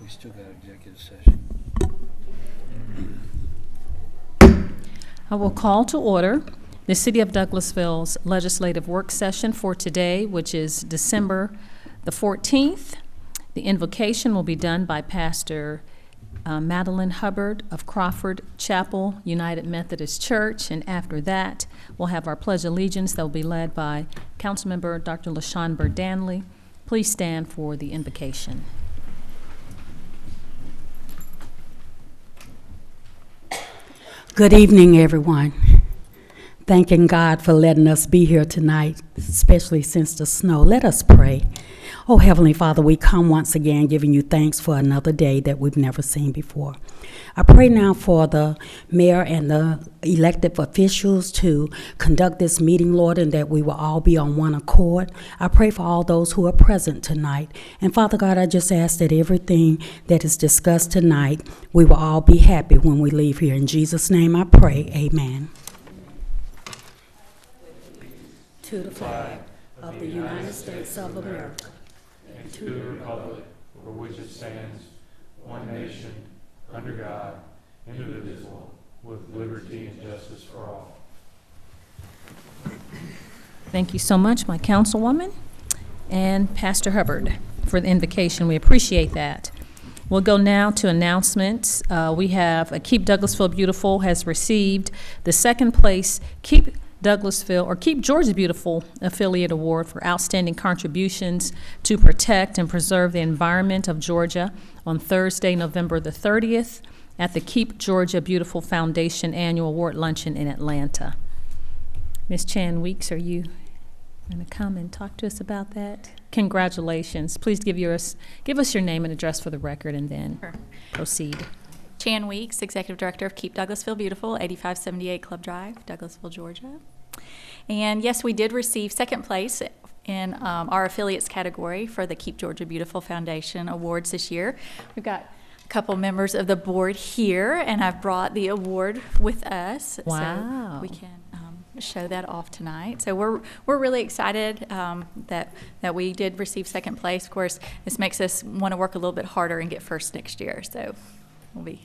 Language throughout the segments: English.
We still got executive session. I will call to order the City of Douglasville's legislative work session for today, which is December the 14th. The invocation will be done by Pastor Madeline Hubbard of Crawford Chapel United Methodist Church, and after that, we'll have our Pledge of Allegiance that will be led by Councilmember Dr. LaShawn Burdanley. Please stand for the invocation. Good evening, everyone. Thanking God for letting us be here tonight, especially since the snow. Let us pray. Oh, Heavenly Father, we come once again giving you thanks for another day that we've never seen before. I pray now for the mayor and the elected officials to conduct this meeting, Lord, and that we will all be on one accord. I pray for all those who are present tonight. And Father God, I just ask that everything that is discussed tonight, we will all be happy when we leave here. In Jesus' name I pray, amen. To the flag of the United States of America, and to the republic for which it stands, one nation, under God, indivisible, with liberty and justice for all. Thank you so much, my councilwoman and Pastor Hubbard, for the invocation. We appreciate that. We'll go now to announcements. We have Keep Douglasville Beautiful has received the second place Keep Douglasville or Keep Georgia Beautiful Affiliate Award for outstanding contributions to protect and preserve the environment of Georgia on Thursday, November the 30th at the Keep Georgia Beautiful Foundation Annual Award Luncheon in Atlanta. Ms. Chan Weeks, are you going to come and talk to us about that? Congratulations. Please give us your name and address for the record and then proceed. Chan Weeks, Executive Director of Keep Douglasville Beautiful, 8578 Club Drive, Douglasville, Georgia. And yes, we did receive second place in our affiliates category for the Keep Georgia Beautiful Foundation Awards this year. We've got a couple members of the board here, and I've brought the award with us. Wow. So we can show that off tonight. So we're really excited that we did receive second place. Of course, this makes us want to work a little bit harder and get first next year. So we'll be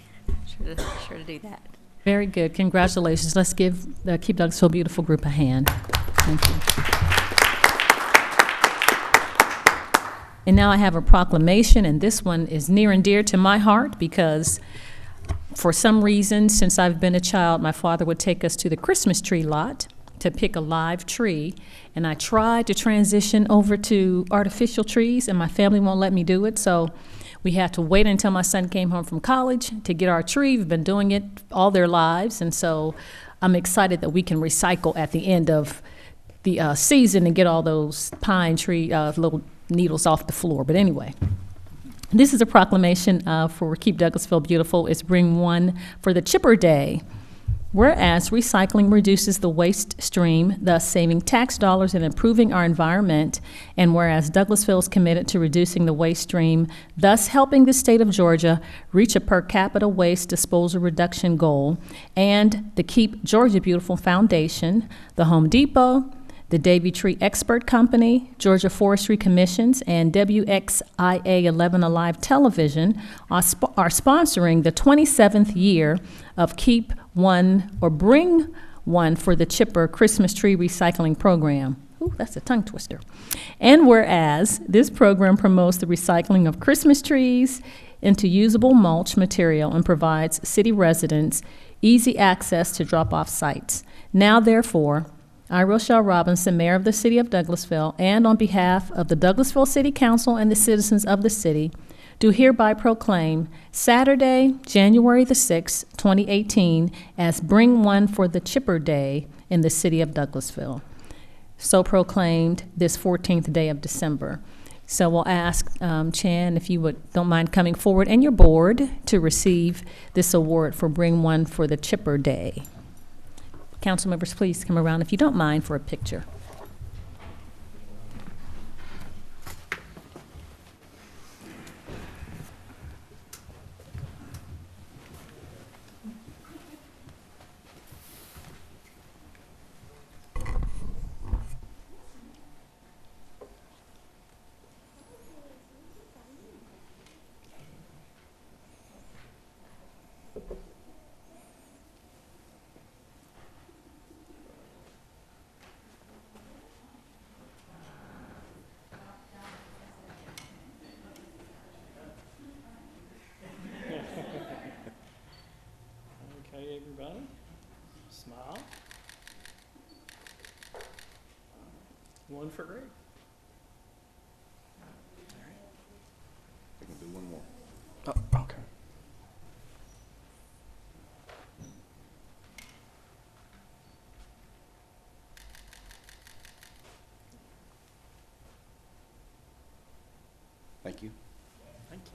sure to do that. Very good. Congratulations. Let's give the Keep Douglasville Beautiful group a hand. Thank you. And now I have a proclamation, and this one is near and dear to my heart because for some reason, since I've been a child, my father would take us to the Christmas tree lot to pick a live tree, and I tried to transition over to artificial trees, and my family won't let me do it, so we had to wait until my son came home from college to get our tree. We've been doing it all their lives, and so I'm excited that we can recycle at the end of the season and get all those pine tree little needles off the floor. But anyway, this is a proclamation for Keep Douglasville Beautiful. It's Bring One for the Chipper Day. Whereas recycling reduces the waste stream, thus saving tax dollars and improving our environment, and whereas Douglasville is committed to reducing the waste stream, thus helping the state of Georgia reach a per capita waste disposal reduction goal, and the Keep Georgia Beautiful Foundation, the Home Depot, the Davy Tree Expert Company, Georgia Forestry Commissions, and WXIA 11 Alive Television are sponsoring the 27th year of Keep One or Bring One for the Chipper Christmas Tree Recycling Program. Ooh, that's a tongue twister. And whereas this program promotes the recycling of Christmas trees into usable mulch material and provides city residents easy access to drop-off sites. Now, therefore, I, Rochelle Robinson, Mayor of the City of Douglasville, and on behalf of the Douglasville City Council and the citizens of the city, do hereby proclaim Saturday, January the 6th, 2018, as Bring One for the Chipper Day in the City of Douglasville. So proclaimed this 14th day of December. So we'll ask Chan if you don't mind coming forward and your board to receive this award for Bring One for the Chipper Day. Council members, please come around if you don't mind for a picture. One for Greg. I can do one more. Oh, okay. Thank you. Thank you.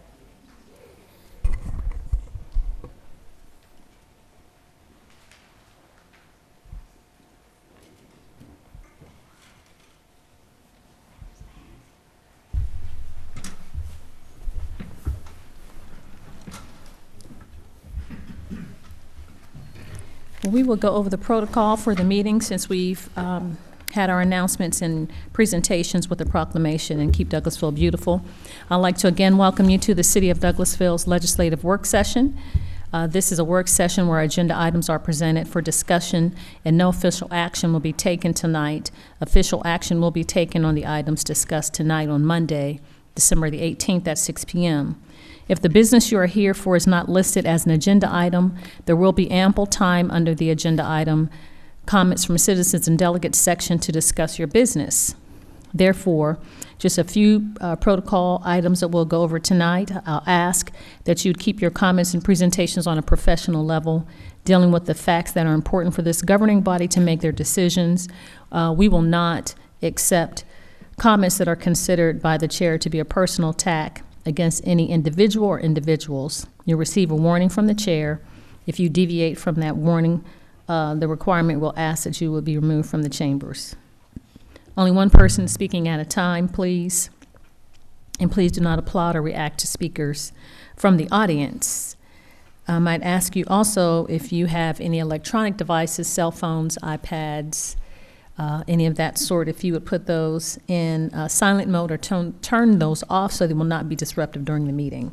We will go over the protocol for the meeting since we've had our announcements and presentations with the proclamation and Keep Douglasville Beautiful. I'd like to again welcome you to the City of Douglasville's legislative work session. This is a work session where agenda items are presented for discussion and no official action will be taken tonight. Official action will be taken on the items discussed tonight on Monday, December the 18th at 6 p.m. If the business you are here for is not listed as an agenda item, there will be ample time under the agenda item comments from Citizens and Delegates section to discuss your business. Therefore, just a few protocol items that we'll go over tonight. I'll ask that you'd keep your comments and presentations on a professional level, dealing with the facts that are important for this governing body to make their decisions. We will not accept comments that are considered by the chair to be a personal attack against any individual or individuals. You'll receive a warning from the chair. If you deviate from that warning, the requirement will ask that you will be removed from the chambers. Only one person speaking at a time, please. And please do not applaud or react to speakers from the audience. I might ask you also if you have any electronic devices, cell phones, iPads, any of that sort, if you would put those in silent mode or turn those off so they will not be disruptive during the meeting.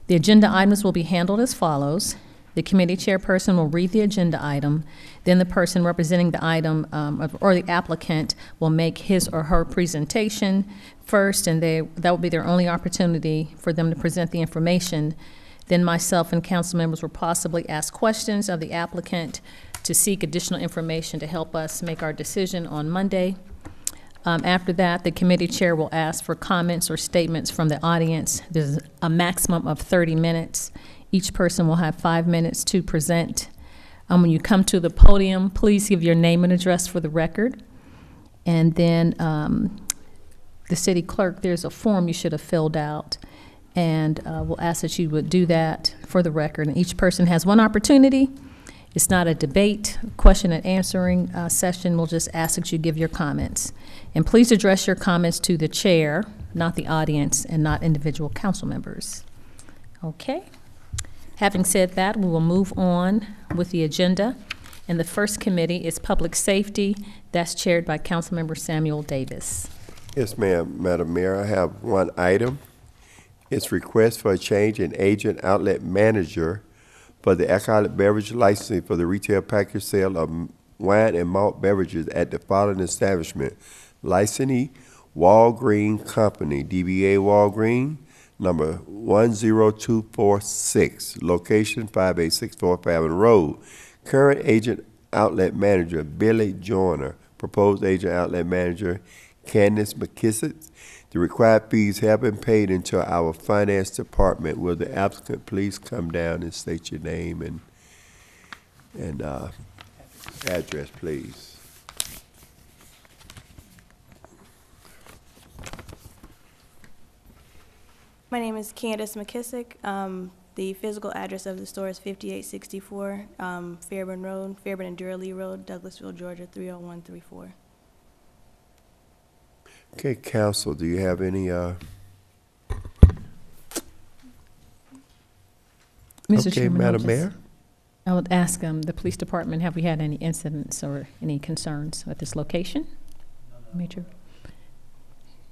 The agenda items will be handled as follows. The committee chairperson will read the agenda item. Then the person representing the item or the applicant will make his or her presentation first, and that will be their only opportunity for them to present the information. Then myself and council members will possibly ask questions of the applicant to seek additional information to help us make our decision on Monday. After that, the committee chair will ask for comments or statements from the audience. There's a maximum of 30 minutes. Each person will have 5 minutes to present. When you come to the podium, please give your name and address for the record. And then the city clerk, there's a form you should have filled out. And we'll ask that you would do that for the record. And each person has one opportunity. It's not a debate, question and answering session. We'll just ask that you give your comments. And please address your comments to the chair, not the audience, and not individual council members. Okay. Having said that, we will move on with the agenda. And the first committee is Public Safety. That's chaired by Councilmember Samuel Davis. Yes, ma'am. Madam Mayor, I have one item. It's request for a change in agent outlet manager for the alcoholic beverage licensing for the retail package sale of wine and malt beverages at the following establishment. Licensee, Walgreen Company, DBA Walgreen, number 10246, location 5864 Fairmont Road. Current agent outlet manager, Billy Joyner. Proposed agent outlet manager, Candace McKissick. The required fees have been paid into our finance department. Will the applicant please come down and state your name and address, please? My name is Candace McKissick. The physical address of the store is 5864 Fairburn Road, Fairburn and Durley Road, Douglasville, Georgia, 30134. Okay, council, do you have any? Mr. Okay, Chairman, Madam Mayor. I would ask the police department, have we had any incidents or any concerns at this location? Major?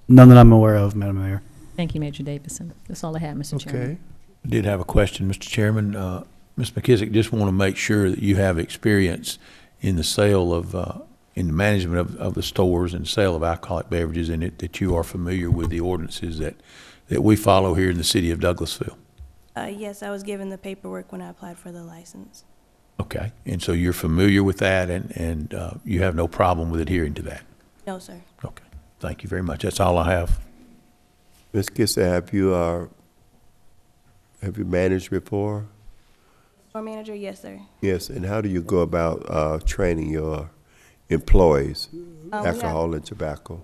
None that I'm aware of, Madam Mayor. Thank you, Major Davison. That's all I have, Mr. Chairman. Okay. I did have a question, Mr. Chairman. Ms. McKissick, just want to make sure that you have experience in the sale of, in the management of the stores and sale of alcoholic beverages, and that you are familiar with the ordinances that we follow here in the city of Douglasville. Yes, I was given the paperwork when I applied for the license. Okay, and so you're familiar with that, and you have no problem with adhering to that? No, sir. Okay, Thank you very much. That's all I have. Ms. Kissel, have you managed before? Store manager, yes, sir. Yes, and how do you go about training your employees, alcohol and tobacco?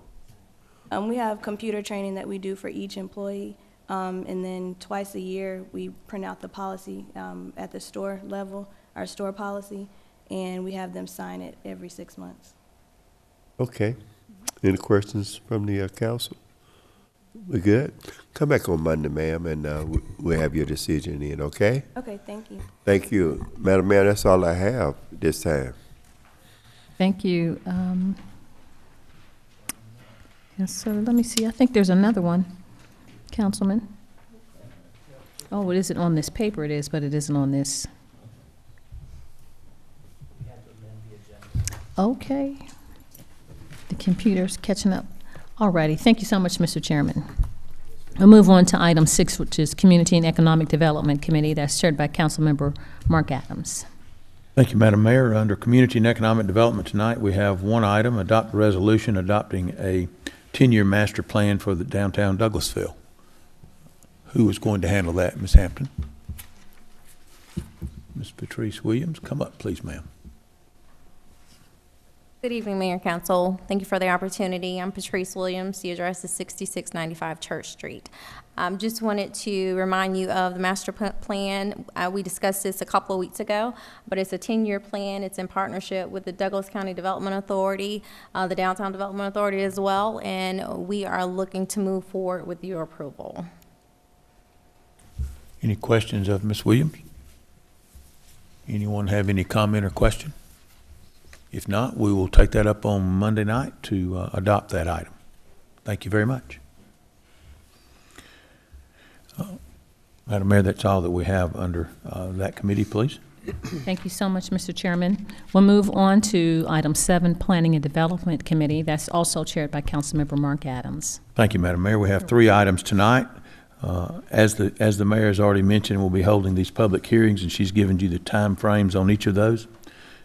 We have computer training that we do for each employee, and then twice a year, we print out the policy at the store level, our store policy, and we have them sign it every 6 months. Okay. Any questions from the council? We good? Come back on Monday, ma'am, and we'll have your decision in, okay? Okay, thank you. Thank you. Madam Mayor, that's all I have this time. Thank you. Yes, sir. Let me see. I think there's another one, Councilman. Oh, it isn't on this paper. It is, but it isn't on this. Okay. The computer's catching up. All righty. Thank you so much, Mr. Chairman. We'll move on to item 6, which is Community and Economic Development Committee. That's chaired by Councilmember Mark Adams. Thank you, Madam Mayor. Under Community and Economic Development tonight, we have one item, adopt a resolution adopting a 10-year master plan for the downtown Douglasville. Who is going to handle that, Ms. Hampton? Ms. Patrice Williams, come up, please, ma'am. Good evening, Mayor Council. Thank you for the opportunity. I'm Patrice Williams. The address is 6695 Church Street. Just wanted to remind you of the master plan. We discussed this a couple of weeks ago, but it's a 10-year plan. It's in partnership with the Douglas County Development Authority, the Downtown Development Authority as well, and we are looking to move forward with your approval. Any questions of Ms. Williams? Anyone have any comment or question? If not, we will take that up on Monday night to adopt that item. Thank you very much. Madam Mayor, that's all that we have under that committee, please. Thank you so much, Mr. Chairman. We'll move on to item 7, Planning and Development Committee. That's also chaired by Councilmember Mark Adams. Thank you, Madam Mayor. We have 3 items tonight. As the mayor has already mentioned, we'll be holding these public hearings, and she's given you the time frames on each of those.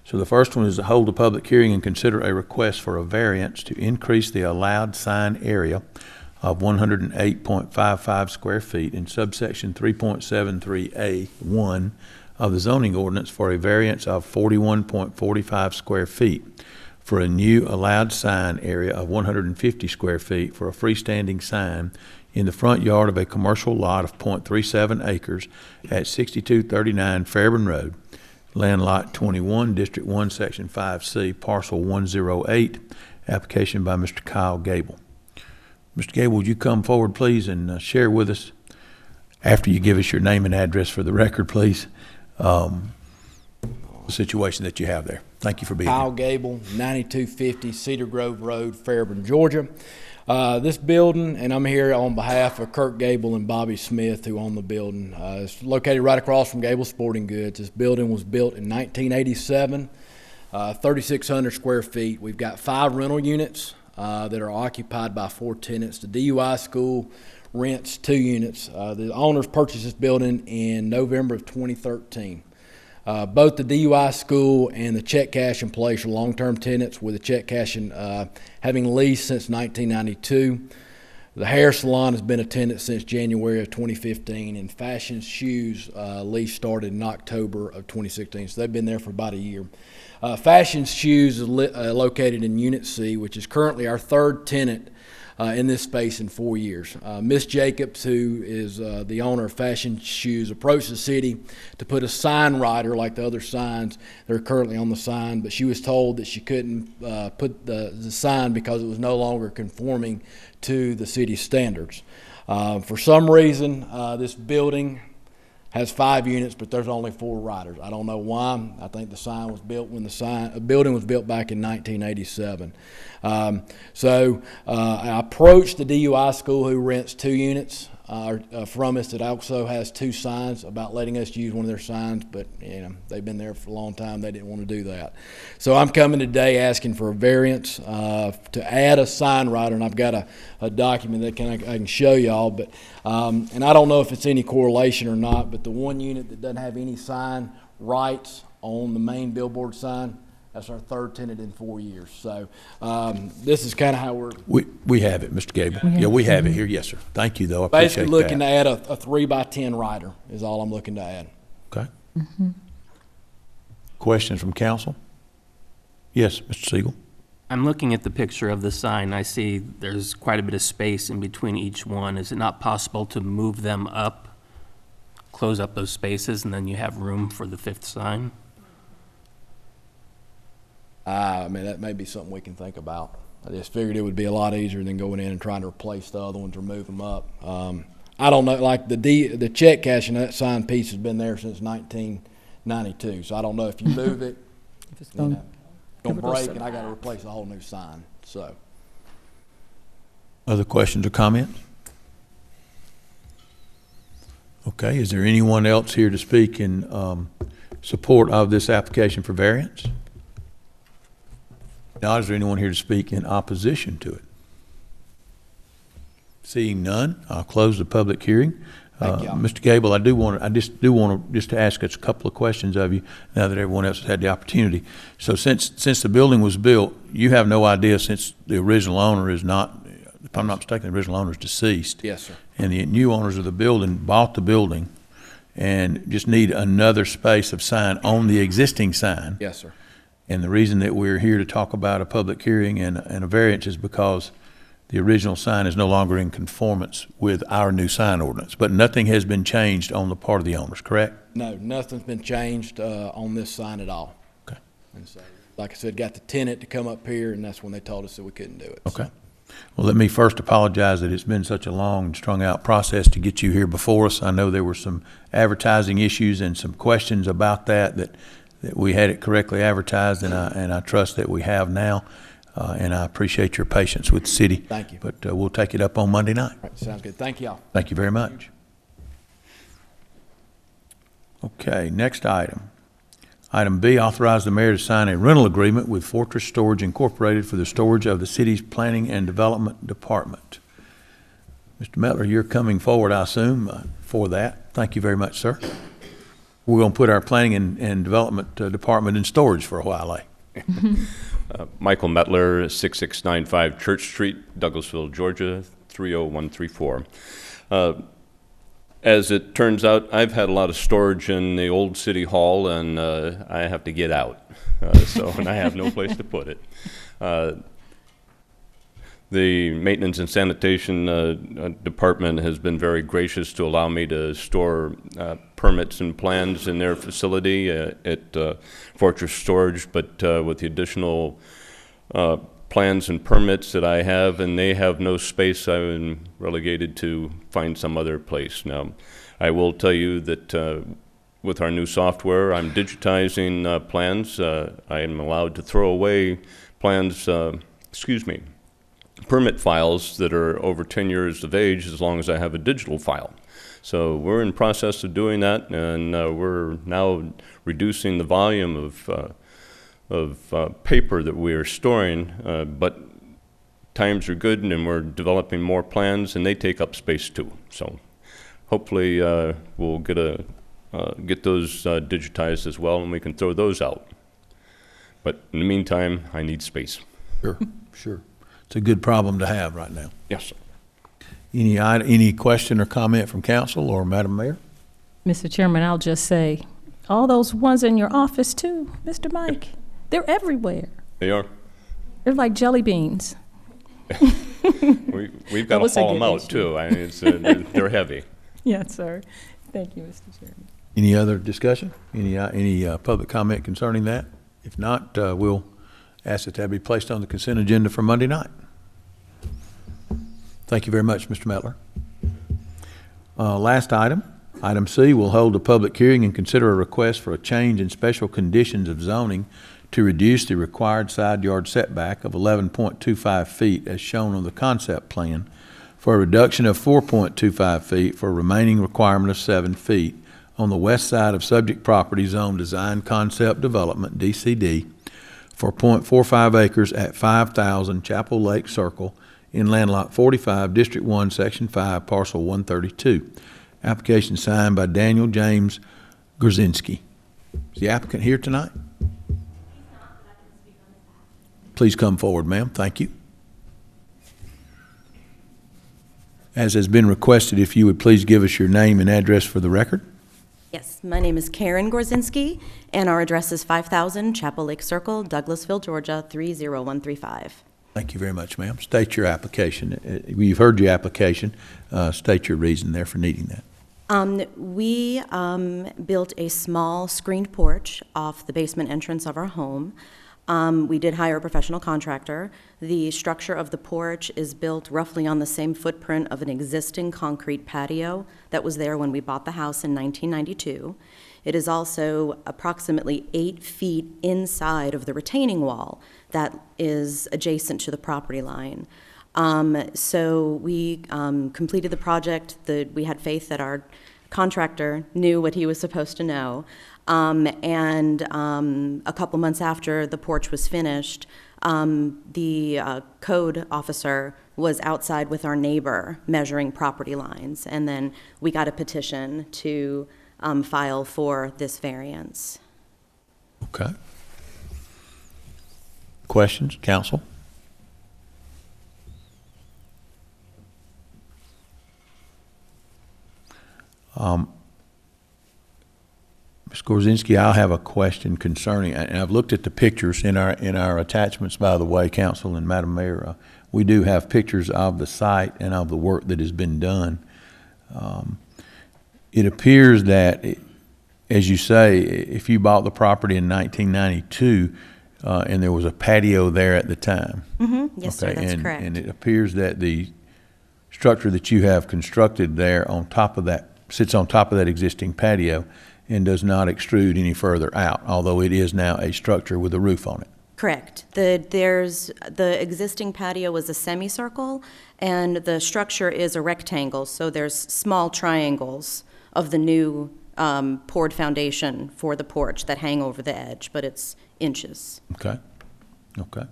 So the first one is to hold a public hearing and consider a request for a variance to increase the allowed sign area of 108.55 square feet in subsection 3.73A1 of the zoning ordinance for a variance of 41.45 square feet for a new allowed sign area of 150 square feet for a freestanding sign in the front yard of a commercial lot of .37 acres at 6239 Fairburn Road, Land Lot 21, District 1, Section 5C, Parcel 108, application by Mr. Kyle Gable. Mr. Gable, would you come forward, please, and share with us, after you give us your name and address for the record, please, the situation that you have there. Thank you for being here. Kyle Gable, 9250 Cedar Grove Road, Fairburn, Georgia. This building, and I'm here on behalf of Kirk Gable and Bobby Smith, who own the building. It's located right across from Gable Sporting Goods. This building was built in 1987, 3,600 square feet. We've got 5 rental units that are occupied by 4 tenants. The DUI school rents 2 units. The owners purchased this building in November of 2013. Both the DUI school and the check cash in place are long-term tenants, with the check cashing having leased since 1992. The hair salon has been a tenant since January of 2015, and Fashion Shoes lease started in October of 2016, so they've been there for about a year. Fashion Shoes is located in Unit C, which is currently our 3rd tenant in this space in 4 years. Ms. Jacobs, who is the owner of Fashion Shoes, approached the city to put a sign rider like the other signs that are currently on the sign, but she was told that she couldn't put the sign because it was no longer conforming to the city standards. For some reason, this building has 5 units, but there's only 4 riders. I don't know why. I think the sign was built when the building was built back in 1987. So I approached the DUI school, who rents 2 units from us, that also has 2 signs, about letting us use one of their signs, but they've been there for a long time. They didn't want to do that. So I'm coming today asking for a variance to add a sign rider, and I've got a document that I can show y'all, but and I don't know if it's any correlation or not, but the one unit that doesn't have any sign rights on the main billboard sign, That's our third tenant in 4 years. So this is kind of how we're We have it, Mr. Gable. Yeah, we have it here. Yes, sir. Thank you, though. I basically appreciate looking that. to add a 3x10 rider is all I'm looking to add. Okay. Questions from council? Yes, Mr. Siegel. I'm looking at the picture of the sign. I see there's quite a bit of space in between each one. Is it not possible to move them up, close up those spaces, and then you have room for the fifth sign? I mean, that may be something we can think about. I just figured it would be a lot easier than going in and trying to replace the other ones or move them up. I don't know, like the check cashing, that sign piece has been there since 1992. So I don't know if you move it, If it's you know, gonna don't go break, set and I got to replace a whole new sign. So Other questions or comments? Okay, is there anyone else here to speak in support of this application for variance? Now, is there anyone here to speak in opposition to it? Seeing none, I'll close the public hearing. Thank y'all. Mr. Gable, I just want to ask us a couple of questions of you now that everyone else has had the opportunity. So since the building was built, you have no idea, since the original owner is not, if I'm not mistaken, the original owner is deceased. yes, sir. And the new owners of the building bought the building and just need another space of sign on the existing sign. Yes, sir. And the reason that we're here to talk about a public hearing and a variance is because the original sign is no longer in conformance with our new sign ordinance. But nothing has been changed on the part of the owners, correct? No, nothing's been changed on this sign at all. Okay. And so, like I said, got the tenant to come up here, and that's when they told us that we couldn't do it. Okay. Well, let me first apologize that it's been such a long and strung-out process to get you here before us. I know there were some advertising issues and some questions about that we had it correctly advertised, and I trust that we have now. And I appreciate your patience with the city. Thank you. But we'll take it up on Monday night. All right, sounds good. Thank y'all. Thank you very much. Okay, next item. Item B, authorize the mayor to sign a rental agreement with Fortress Storage Incorporated for the storage of the city's Planning and Development Department. Mr. Mettler, you're coming forward, I assume, for that. Thank you very much, sir. We're going to put our Planning and Development Department in storage for a while, eh? Michael Mettler, 6695 Church Street, Douglasville, Georgia, 30134. As it turns out, I've had a lot of storage in the old city hall, and I have to get out. And I have no place to put it. The Maintenance and Sanitation Department has been very gracious to allow me to store permits and plans in their facility at Fortress Storage, but with the additional plans and permits that I have, and they have no space, I've been relegated to find some other place. Now, I will tell you that with our new software, I'm digitizing plans. I am allowed to throw away plans, permit files that are over 10 years of age as long as I have a digital file. So we're in process of doing that, and we're now reducing the volume of paper that we are storing, but times are good, and we're developing more plans, and they take up space too. So hopefully we'll get those digitized as well, and we can throw those out. But in the meantime, I need space. Sure, sure. It's a good problem to have right now. Yes, sir. Any question or comment from council or Madam Mayor? Mr. Chairman, I'll just say, all those ones in your office too, Mr. Mike, they're everywhere. They are. They're like jelly beans. We've got to haul them out too. I mean, they're heavy. Yes, sir. Thank you, Mr. Chairman. Any other discussion? Any public comment concerning that? If not, we'll ask that be placed on the consent agenda for Monday night. Thank you very much, Mr. Mettler. Last item, item C, will hold a public hearing and consider a request for a change in special conditions of zoning to reduce the required side yard setback of 11.25 feet as shown on the concept plan for a reduction of 4.25 feet for a remaining requirement of 7 feet on the west side of subject property zone Design Concept Development, DCD, for 0.45 acres at 5,000 Chapel Lake Circle in land lot 45, District 1, Section 5, Parcel 132. Application signed by Daniel James Grzinski. Is the applicant here tonight? Please come forward, ma'am. Thank you. As has been requested, if you would please give us your name and address for the record. Yes, my name is Karen Gorzinski, and our address is 5000 Chapel Lake Circle, Douglasville, Georgia, 30135. Thank you very much, ma'am. State your application. You've heard your application. State your reason there for needing that. We built a small screened porch off the basement entrance of our home. We did hire a professional contractor. The structure of the porch is built roughly on the same footprint of an existing concrete patio that was there when we bought the house in 1992. It is also approximately 8 feet inside of the retaining wall that is adjacent to the property line. So we completed the project. We had faith that our contractor knew what he was supposed to know. And a couple months after the porch was finished, the code officer was outside with our neighbor measuring property lines. And then we got a petition to file for this variance. Okay. Questions, counsel? Ms. Gorzinski, I'll have a question concerning, and I've looked at the pictures in our attachments, by the way, Council and Madam Mayor. We do have pictures of the site and of the work that has been done. It appears that, as you say, if you bought the property in 1992, and there was a patio there at the time. Mm-hmm. Yes, okay, sir, that's correct. And it appears that the structure that you have constructed there on top of that, sits on top of that existing patio and does not extrude any further out, although it is now a structure with a roof on it. Correct. The existing patio was a semicircle, and the structure is a rectangle, so there's small triangles of the new poured foundation for the porch that hang over the edge, but it's inches. Okay. Okay.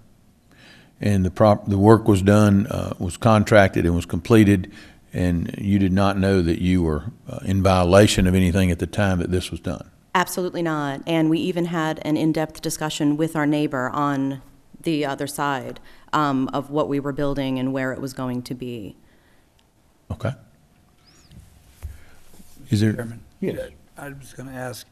And the work was done, was contracted and was completed, and you did not know that you were in violation of anything at the time that this was done? Absolutely not. And we even had an in-depth discussion with our neighbor on the other side of what we were building and where it was going to be. Okay. Is there? Chairman? Yes. I was going to ask,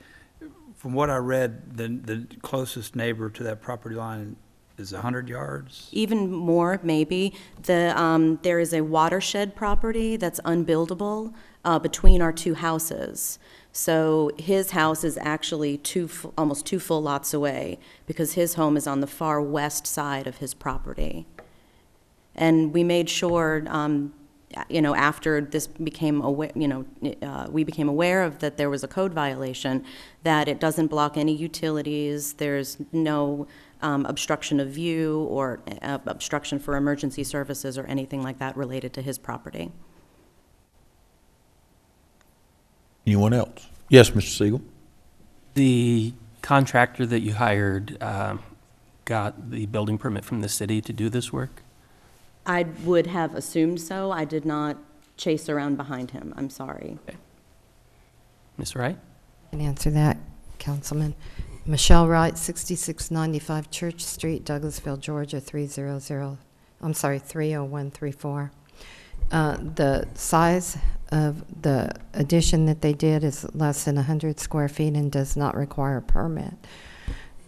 from what I read, the closest neighbor to that property line is 100 yards? Even more, maybe. There is a watershed property that's unbuildable between our two houses. So his house is actually almost two full lots away because his home is on the far west side of his property. And we made sure, after this became aware, we became aware of that there was a code violation, that it doesn't block any utilities. There's no obstruction of view or obstruction for emergency services or anything like that related to his property. Anyone else? Yes, Mr. Siegel. The contractor that you hired got the building permit from the city to do this work? I would have assumed so. I did not chase around behind him. I'm sorry. Okay. Ms. Wright? I can answer that, Councilman. Wright, 6695 Church Street, Douglasville, Georgia, 30134. The size of the addition that they did is less than 100 square feet and does not require a permit.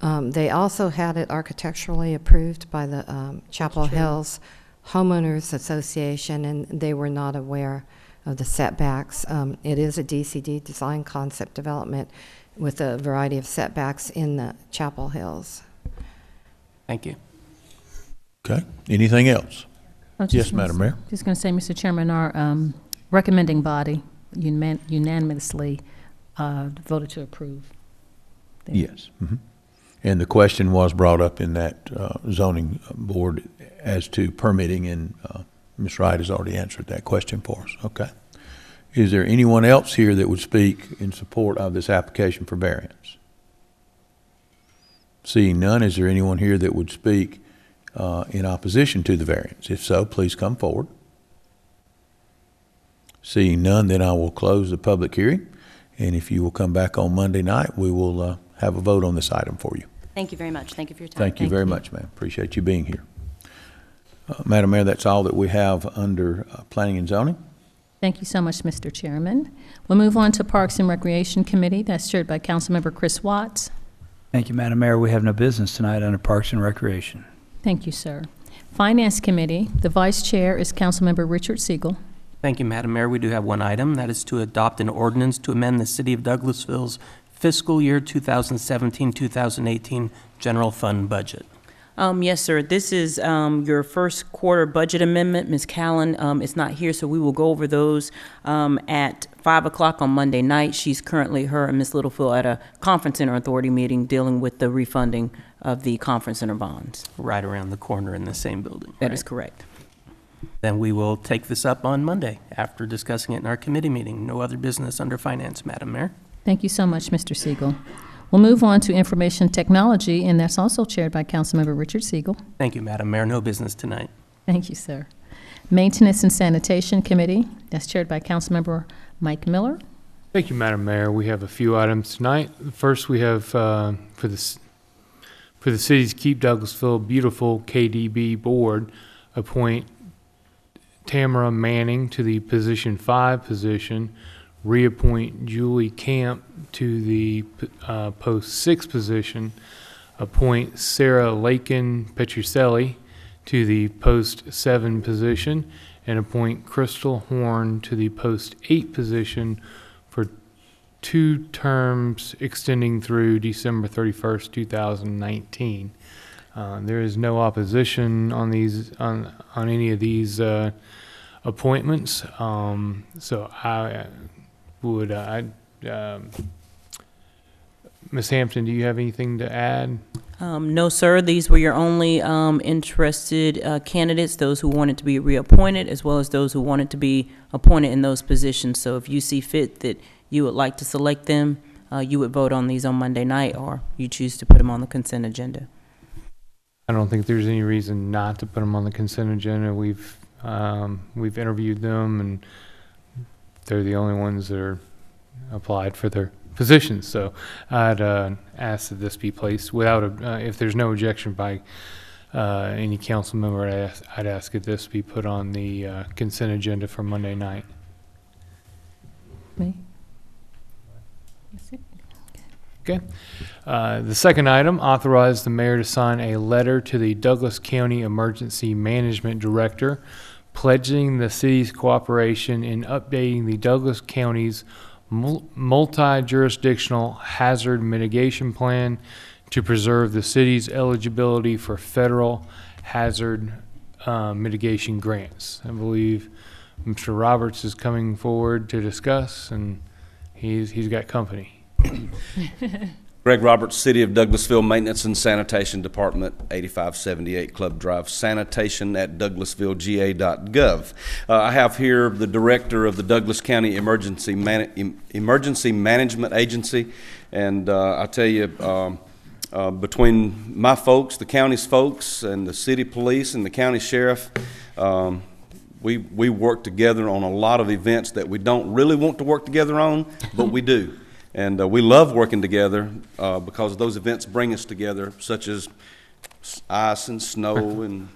They also had it architecturally approved by the Chapel Hills Homeowners Association, and they were not aware of the setbacks. It is a DCD, design concept development, with a variety of setbacks in the Chapel Hills. Thank you. Okay. Anything else? Yes, Madam Mayor. Just going to say, Mr. Chairman, our recommending body unanimously voted to approve. Yes. Mm-hmm. And the question was brought up in that zoning board as to permitting, and Ms. Wright has already answered that question for us. Okay. Is there anyone else here that would speak in support of this application for variance? Seeing none, is there anyone here that would speak in opposition to the variance? If so, please come forward. Seeing none, then I will close the public hearing, and if you will come back on Monday night, we will have a vote on this item for you. Thank you very much. Thank you for your time. Thank you very much, ma'am. Appreciate you being here. Madam Mayor, that's all that we have under Planning and Zoning. Thank you so much, Mr. Chairman. We'll move on to Parks and Recreation Committee. That's chaired by Councilmember Chris Watts. Thank you, Madam Mayor. We have no business tonight under Parks and Recreation. Thank you, sir. Finance Committee, the Vice Chair is Councilmember Richard Siegel. Thank you, Madam Mayor. We do have one item. That is to adopt an ordinance to amend the City of Douglasville's fiscal year 2017-2018 general fund budget. Yes, sir. This is your first quarter budget amendment. Ms. Callan is not here, so we will go over those at 5 o'clock on Monday night. She's currently, her and Ms. Littlefield, at a conference center authority meeting dealing with the refunding of the conference center bonds. Right around the corner in the same building. That is correct. Then we will take this up on Monday after discussing it in our committee meeting. No other business under Finance, Madam Mayor. Thank you so much, Mr. Siegel. We'll move on to Information Technology, and that's also chaired by Councilmember Richard Siegel. Thank you, Madam Mayor. No business tonight. Thank you, sir. Maintenance and Sanitation Committee, that's chaired by Councilmember Mike Miller. Thank you, Madam Mayor. We have a few items tonight. First, we have for the city's Keep Douglasville Beautiful KDB Board, appoint Tamara Manning to the position 5 position, reappoint Julie Camp to the post 6 position, appoint Sarah Lakin Petrucelli to the post 7 position, and appoint Crystal Horn to the post 8 position for 2 terms extending through December 31st, 2019. There is no opposition on these on any of these appointments. So I would Ms. Hampton, do you have anything to add? No, sir. These were your only interested candidates, those who wanted to be reappointed, as well as those who wanted to be appointed in those positions. So if you see fit that you would like to select them, you would vote on these on Monday night, or you choose to put them on the consent agenda. I don't think there's any reason not to put them on the consent agenda. We've interviewed them, and they're the only ones that are applied for their positions. So I'd ask that this be placed without if there's no objection by any council member, I'd ask that this be put on the consent agenda for Monday night. Me? Okay. The second item, authorize the mayor to sign a letter to the Douglas County Emergency Management Director pledging the city's cooperation in updating the Douglas County's multi-jurisdictional hazard mitigation plan to preserve the city's eligibility for federal hazard mitigation grants. I believe Mr. Roberts is coming forward to discuss, and he's got company. Greg Roberts, City of Douglasville Maintenance and Sanitation Department, 8578 Club Drive, sanitation at douglasvillega.gov. I have here the director of the Douglas County Emergency Management Agency, and I tell you, between my folks, the county's folks, and the city police and the county sheriff, we work together on a lot of events that we don't really want to work together on, but we do. And we love working together because those events bring us together, such as ice and snow and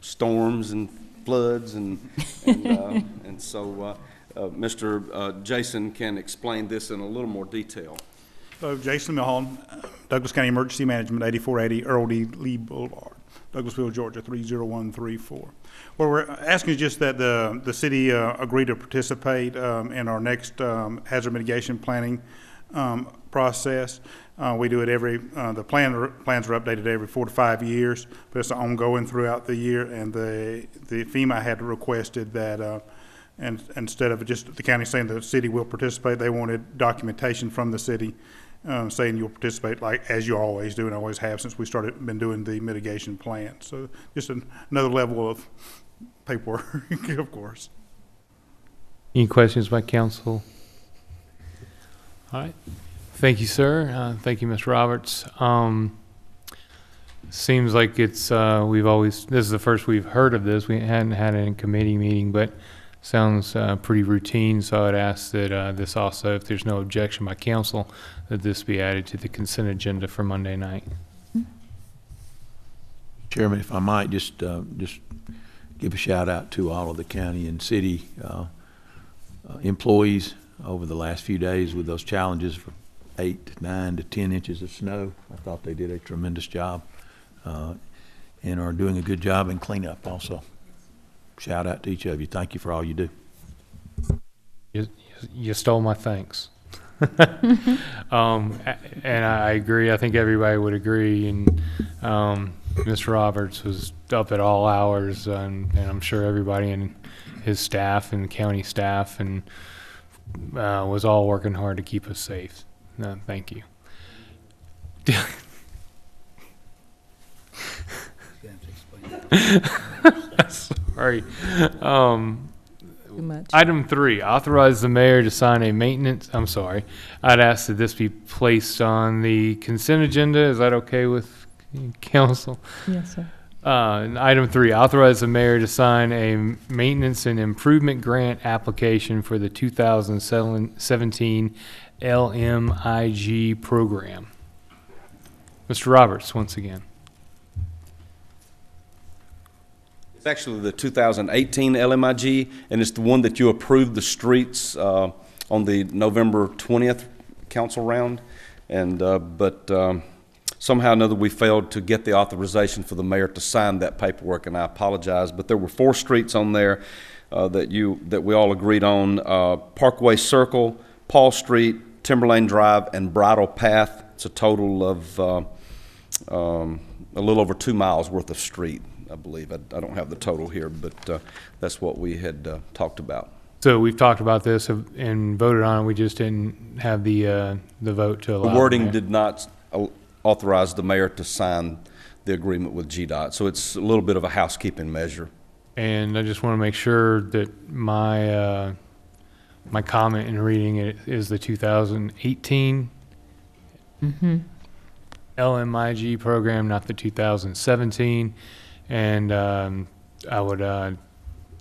storms and floods. And so Mr. Jason can explain this in a little more detail. So Jason Milholland, Douglas County Emergency Management, 8480 Earl D. Lee Boulevard, Douglasville, Georgia, 30134. What we're asking is just that the city agree to participate in our next hazard mitigation planning process. We do it the plans are updated every 4 to 5 years, but it's ongoing throughout the year, and the FEMA had requested that and instead of just the county saying the city will participate, they wanted documentation from the city saying you'll participate like as you always do and always have since we been doing the mitigation plan. So just another level of paperwork, of course. Any questions by council? All right. Thank you, sir. Thank you, Ms. Roberts. Seems like it's this is the first we've heard of this. We hadn't had it in committee meeting, but sounds pretty routine. So I'd ask that this also, if there's no objection by council, that this be added to the consent agenda for Monday night. Chairman, if I might, just give a shout out to all of the county and city employees over the last few days with those challenges for 8 to 9 to 10 inches of snow. I thought they did a tremendous job and are doing a good job in cleanup also. Shout out to each of you. Thank you for all you do. You stole my thanks. And I agree. I think everybody would agree. And Mr. Roberts was up at all hours, and I'm sure everybody in his staff and county staff and was all working hard to keep us safe. No, thank you. Sorry. Too much. Item 3, authorize the mayor to sign a maintenance, I'm sorry. I'd ask that this be placed on the consent agenda. Is that okay with council? Yes, sir. Item 3, authorize the mayor to sign a maintenance and improvement grant application for the 2017 Lmig program. Mr. Roberts, once again. It's actually the 2018 Lmig, and it's the one that you approved the streets on the November 20th council round. And but somehow or another we failed to get the authorization for the mayor to sign that paperwork, and I apologize. But there were 4 streets on there that we all agreed on: Parkway Circle, Paul Street, Timberlane Drive, and Bridle Path. It's a total of a little over 2 miles worth of street, I believe. I don't have the total here, but that's what we had talked about. So we've talked about this and voted on it. We just didn't have the vote to allow. The wording did not authorize the mayor to sign the agreement with GDOT, so it's a little bit of a housekeeping measure. And I just want to make sure that my my comment in reading it is the 2018 Lmig program, not the 2017. And I would,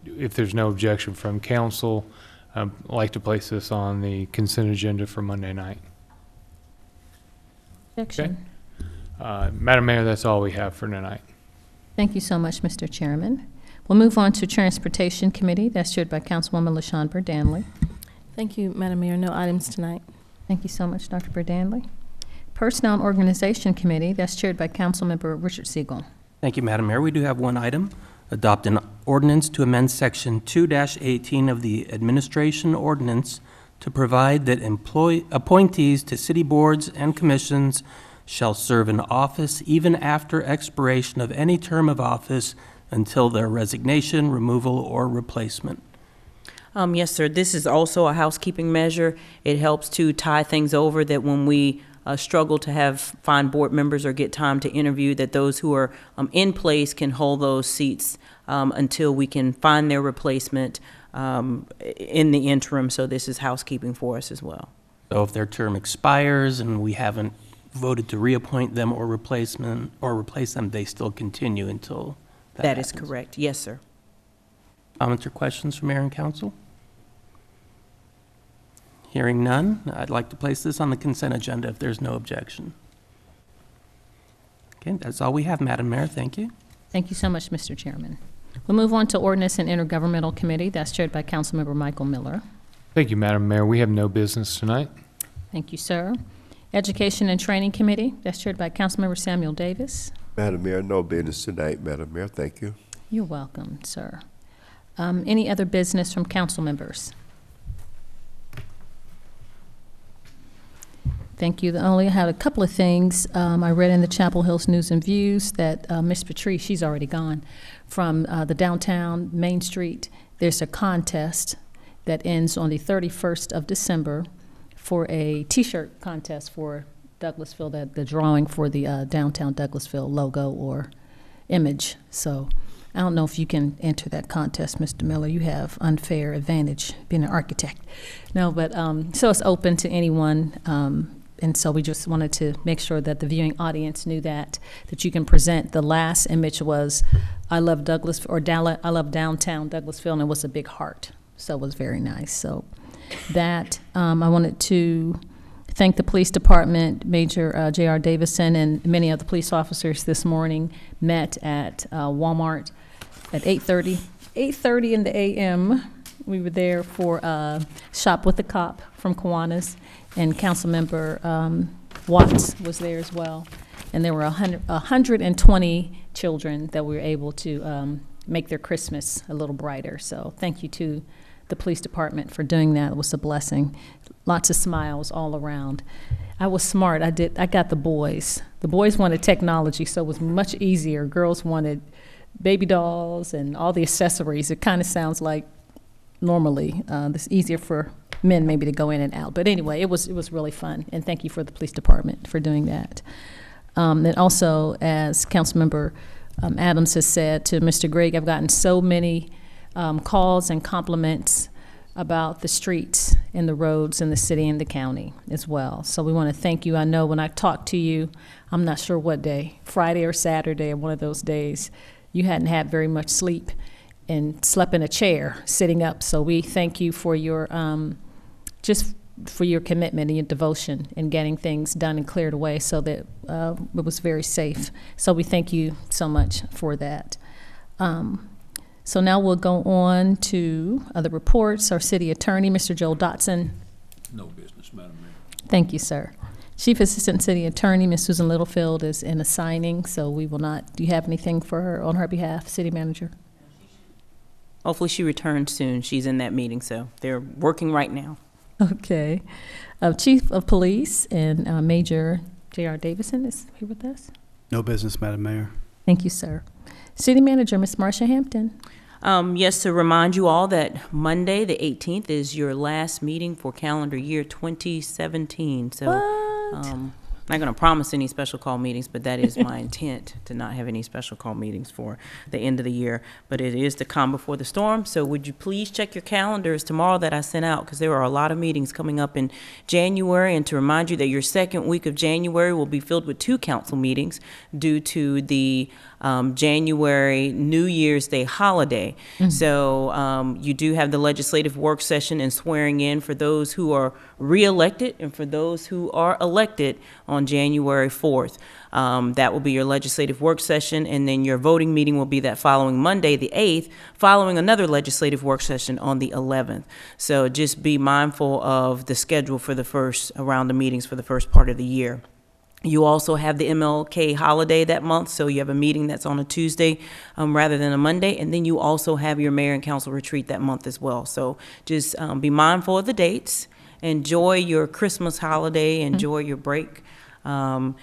if there's no objection from council, I'd like to place this on the consent agenda for Monday night. Objection. Madam Mayor, that's all we have for tonight. Thank you so much, Mr. Chairman. We'll move on to Transportation Committee. That's chaired by Councilwoman LaShawn Berdanley. Thank you, Madam Mayor. No items tonight. Thank you so much, Dr. Berdanley. Personnel and Organization Committee. That's chaired by Councilmember Richard Siegel. Thank you, Madam Mayor. We do have one item. Adopt an ordinance to amend Section 2-18 of the Administration Ordinance to provide that appointees to city boards and commissions shall serve in office even after expiration of any term of office until their resignation, removal, or replacement. Yes, sir. This is also a housekeeping measure. It helps to tie things over that when we struggle to find board members or get time to interview, that those who are in place can hold those seats until we can find their replacement in the interim. So this is housekeeping for us as well. So if their term expires and we haven't voted to reappoint them or replace them, they still continue until that is happens. correct. Yes, sir. Comments or questions from Mayor and Council? Hearing none, I'd like to place this on the consent agenda if there's no objection. Okay, that's all we have, Madam Mayor. Thank you. Thank you so much, Mr. Chairman. We'll move on to Ordinance and Intergovernmental Committee. That's chaired by Councilmember Michael Miller. Thank you, Madam Mayor. We have no business tonight. Thank you, sir. Education and Training Committee. That's chaired by Councilmember Samuel Davis. Madam Mayor, no business tonight, Madam Mayor. Thank you. You're welcome, sir. Any other business from council members? Thank you. I only had a couple of things. I read in the Chapel Hills News and Views that Miss Patrice, she's already gone, from the downtown Main Street, there's a contest that ends on the 31st of December for a T-shirt contest for Douglasville, the drawing for the downtown Douglasville logo or image. So I don't know if you can enter that contest, Mr. Miller. You have unfair advantage being an architect. No, but so it's open to anyone. And so we just wanted to make sure that the viewing audience knew that you can present. The last image was, I love Douglas, or I love downtown Douglasville, and it was a big heart. So it was very nice. So that, I wanted to thank the police department. Major J.R. Davison and many of the police officers this morning met at Walmart at 8:30 in the a.m. We were there for Shop with the Cop from Kiwanis, and Councilmember Watts was there as well. And there were 120 children that we were able to make their Christmas a little brighter. So thank you to the police department for doing that. It was a blessing. Lots of smiles all around. I was smart. I got the boys. The boys wanted technology, so it was much easier. Girls wanted baby dolls and all the accessories. It kind of sounds like normally it's easier for men maybe to go in and out. But anyway, it was really fun, and thank you for the police department for doing that. And also, as Councilmember Adams has said to Mr. Gregg, I've gotten so many calls and compliments about the streets and the roads in the city and the county as well. So we want to thank you. I know when I talked to you, I'm not sure what day, Friday or Saturday or one of those days, you hadn't had very much sleep and slept in a chair sitting up. So we thank you for your just for your commitment and your devotion in getting things done and cleared away so that it was very safe. So we thank you so much for that. So now we'll go on to other reports. Our city attorney, Mr. Joel Dotson. No business, Madam Mayor. Thank you, sir. Chief Assistant City Attorney, Ms. Susan Littlefield, is in a signing, so we will not, do you have anything for her on her behalf, City Manager? Hopefully she returns soon. She's in that meeting, so they're working right now. Okay. Chief of Police and Major J.R. Davison is here with us. No business, Madam Mayor. Thank you, sir. City Manager, Ms. Marsha Hampton. Yes, to remind you all that Monday, the 18th, is your last meeting for calendar year 2017. So, I'm not going to promise any special call meetings, but that is my intent, to not have any special call meetings for the end of the year. But it is the calm before the storm, so would you please check your calendars tomorrow that I sent out, because there are a lot of meetings coming up in January, and to remind you that your second week of January will be filled with 2 council meetings due to the January New Year's Day holiday. So you do have the legislative work session and swearing in for those who are re-elected and for those who are elected on January 4th. That will be your legislative work session, and then your voting meeting will be that following Monday, the 8th, following another legislative work session on the 11th. So just be mindful of the schedule for the first round of meetings for the first part of the year. You also have the MLK holiday that month, so you have a meeting that's on a Tuesday rather than a Monday, and then you also have your mayor and council retreat that month as well. So just be mindful of the dates. Enjoy your Christmas holiday, enjoy your break, and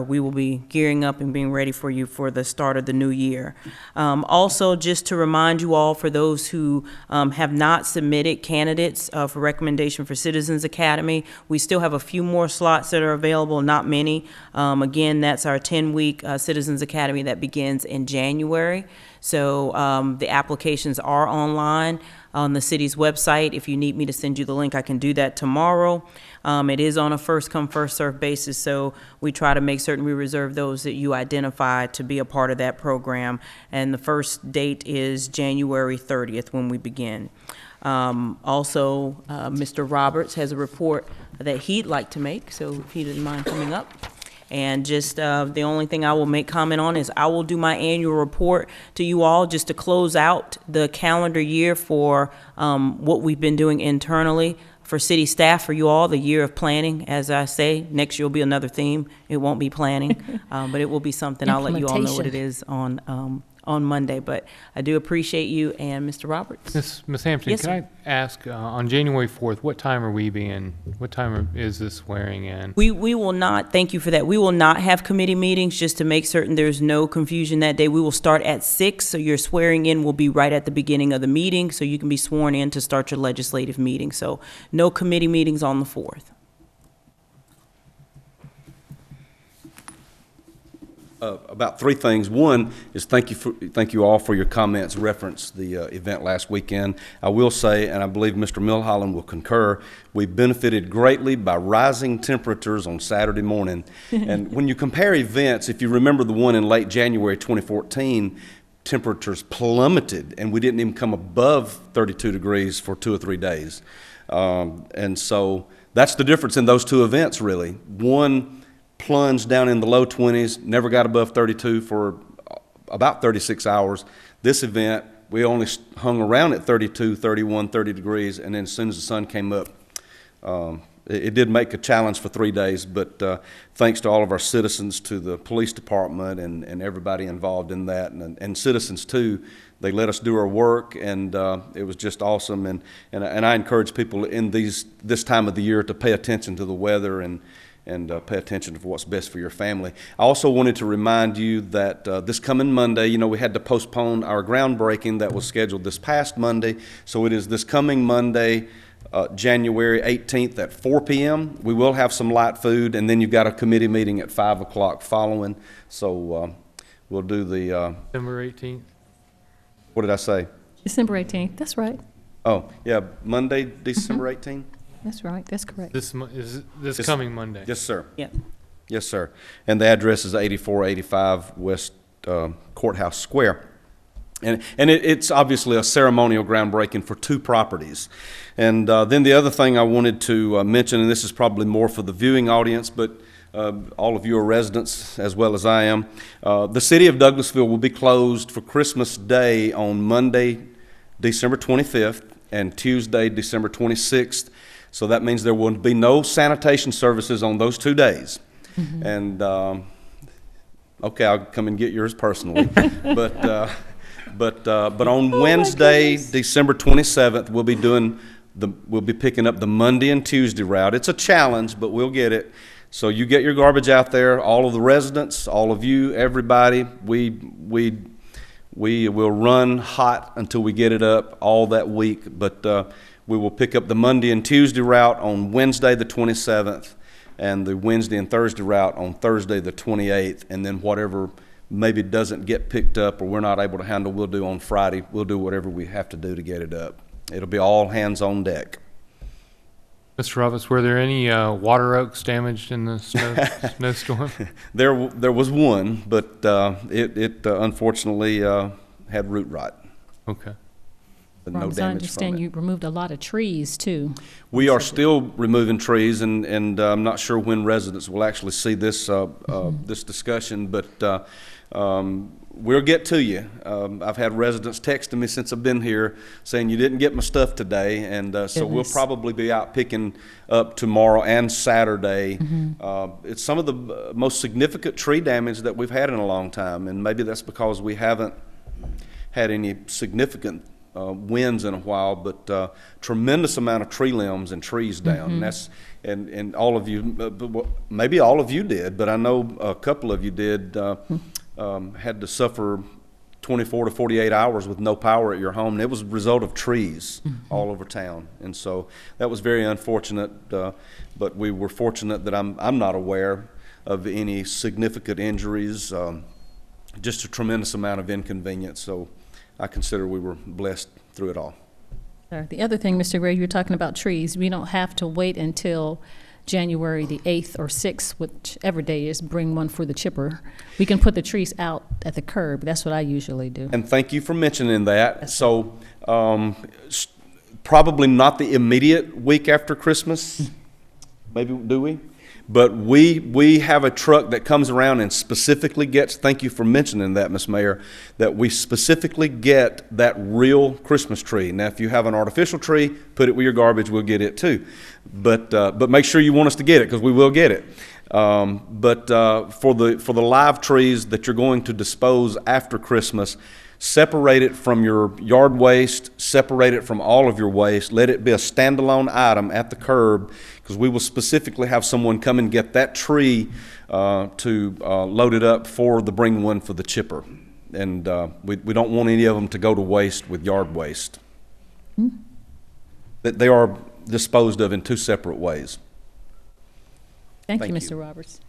we will be gearing up and being ready for you for the start of the new year. Also, just to remind you all, for those who have not submitted candidates for recommendation for Citizens Academy, we still have a few more slots that are available, not many. Again, that's our 10-week Citizens Academy that begins in January. So the applications are online on the city's website. If you need me to send you the link, I can do that tomorrow. It is on a first-come, first-served basis, so we try to make certain we reserve those that you identify to be a part of that program. And the first date is January 30th when we begin. Also, Mr. Roberts has a report that he'd like to make, so if he doesn't mind coming up. And just the only thing I will make comment on is I will do my annual report to you all just to close out the calendar year for what we've been doing internally for city staff, for you all, the year of planning. As I say, next year will be another theme. It won't be planning, but it will be something. I'll let you all know what it is on Monday. But I do appreciate you and Mr. Roberts. Ms. Hampton, Yes, can I ask, on January 4th, what time is this swearing in? We will not, thank you for that. We will not have committee meetings, just to make certain there's no confusion that day. We will start at 6, so your swearing in will be right at the beginning of the meeting, so you can be sworn in to start your legislative meeting. So no committee meetings on the 4th. About 3 things. One is thank you all for your comments reference the event last weekend. I will say, and I believe Mr. Milholland will concur, we benefited greatly by rising temperatures on Saturday morning. And when you compare events, if you remember the one in late January 2014, temperatures plummeted and we didn't even come above 32 degrees for 2 or 3 days. And so That's the difference in those two events, really. One plunged down in the low 20s, never got above 32 for about 36 hours. This event, we only hung around at 32, 31, 30 degrees, and then as soon as the sun came up, it did make a challenge for 3 days, but thanks to all of our citizens, to the police department and everybody involved in that, and citizens too, they let us do our work, and it was just awesome. And I encourage people in this time of the year to pay attention to the weather and pay attention to what's best for your family. I also wanted to remind you that this coming Monday, we had to postpone our groundbreaking that was scheduled this past Monday, so it is this coming Monday, January 18th at 4 p.m. We will have some light food, and then you've got a committee meeting at 5 o'clock following. So we'll do the... December 18th? What did I say? December 18th, that's right. Oh, yeah, Monday, December 18th? That's right, that's correct. This coming Monday? Yes, sir. Yeah. Yes, sir. And the address is 8485 West Courthouse Square. And it's obviously a ceremonial groundbreaking for 2 properties. And then the other thing I wanted to mention, and this is probably more for the viewing audience, but all of you are residents as well as I am. The city of Douglasville will be closed for Christmas Day on Monday, December 25th, and Tuesday, December 26th. So that means there will be no sanitation services on those 2 days. Mm-hmm. And, okay, I'll come and get yours personally. But on Wednesday, December 27th, we'll be picking up the Monday and Tuesday route. It's a challenge, but we'll get it. So you get your garbage out there, all of the residents, all of you, everybody. We will run hot until we get it up all that week, but we will pick up the Monday and Tuesday route on Wednesday the 27th, and the Wednesday and Thursday route on Thursday the 28th, and then whatever maybe doesn't get picked up or we're not able to handle, we'll do on Friday. We'll do whatever we have to do to get it up. It'll be all hands on deck. Mr. Roberts, were there any water oaks damaged in the snowstorm? There was one, but it unfortunately had root rot. Okay. But no Robert, damage I understand from it. you removed a lot of trees, too. We are still removing trees, and I'm not sure when residents will actually see this this discussion, but we'll get to you. I've had residents texting me since I've been here saying you didn't get my stuff today, and so we'll probably be out picking up tomorrow and Saturday. Mm-hmm. It's some of the most significant tree damage that we've had in a long time, and maybe that's because we haven't had any significant winds in a while, but tremendous amount of tree limbs and trees down. Mm-hmm. And that's and all of you, maybe all of you did, but I know a couple of you did. Had to suffer 24 to 48 hours with no power at your home, and it was a result of trees all over town. And so that was very unfortunate, but we were fortunate that I'm not aware of any significant injuries, just a tremendous amount of inconvenience. So I consider we were blessed through it all. The other thing, Mr. Gray, you were talking about trees. We don't have to wait until January the 8th or 6th, whichever day is, bring one for the chipper. We can put the trees out at the curb. That's what I usually do. And thank you for mentioning that. So probably not the immediate week after Christmas, maybe, do we? But we have a truck that comes around and specifically gets, thank you for mentioning that, Ms. Mayor, that we specifically get that real Christmas tree. Now, if you have an artificial tree, put it with your garbage, we'll get it too. But make sure you want us to get it, because we will get it. But for the live trees that you're going to dispose after Christmas, separate it from your yard waste, separate it from all of your waste, let it be a standalone item at the curb, because we will specifically have someone come and get that tree to load it up for the bring one for the chipper. And we don't want any of them to go to waste with yard waste. That they are disposed of in 2 separate ways. Thank you, Mr. Roberts.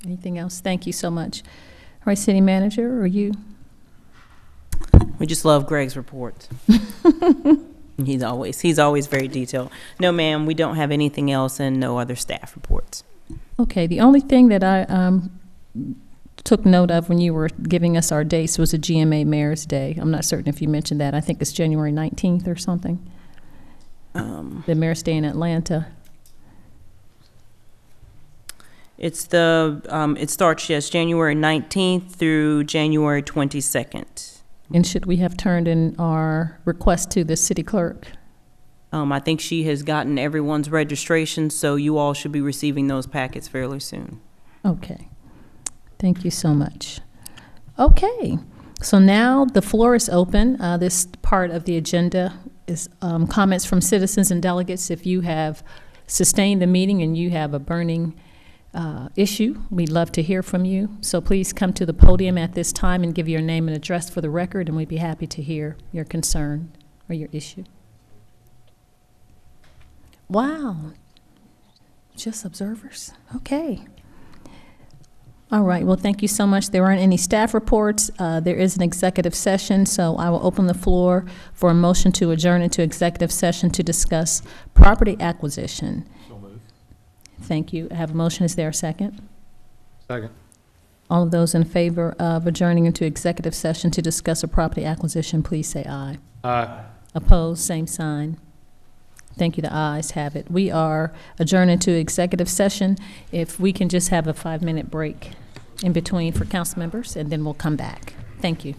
Anything else? Thank you so much. All right, City Manager, or you? We just love Greg's reports. He's always very detailed. No, ma'am, we don't have anything else, and no other staff reports. Okay, the only thing that I took note of when you were giving us our dates was a GMA Mayor's Day. I'm not certain if you mentioned that. I think it's January 19th or something. The Mayor's Day in Atlanta. It's the, it starts, yes, January 19th through January 22nd. And should we have turned in our request to the city clerk? I think she has gotten everyone's registration, so you all should be receiving those packets fairly soon. Okay. Thank you so much. Okay. So now the floor is open. This part of the agenda is comments from citizens and delegates. If you have sustained the meeting and you have a burning issue, we'd love to hear from you. So please come to the podium at this time and give your name and address for the record, and we'd be happy to hear your concern or your issue. Wow. Just observers. Okay. All right. Well, thank you so much. There aren't any staff reports. There is an executive session, so I will open the floor for a motion to adjourn into executive session to discuss property acquisition. So moved. Thank you. I have a motion. Is there a second? Second. All of those in favor of adjourning into executive session to discuss a property acquisition, please say aye. Aye. Opposed, same sign. Thank you. The ayes have it. We are adjourned into executive session. If we can just have a 5-minute break in between for council members, and then we'll come back. Thank you.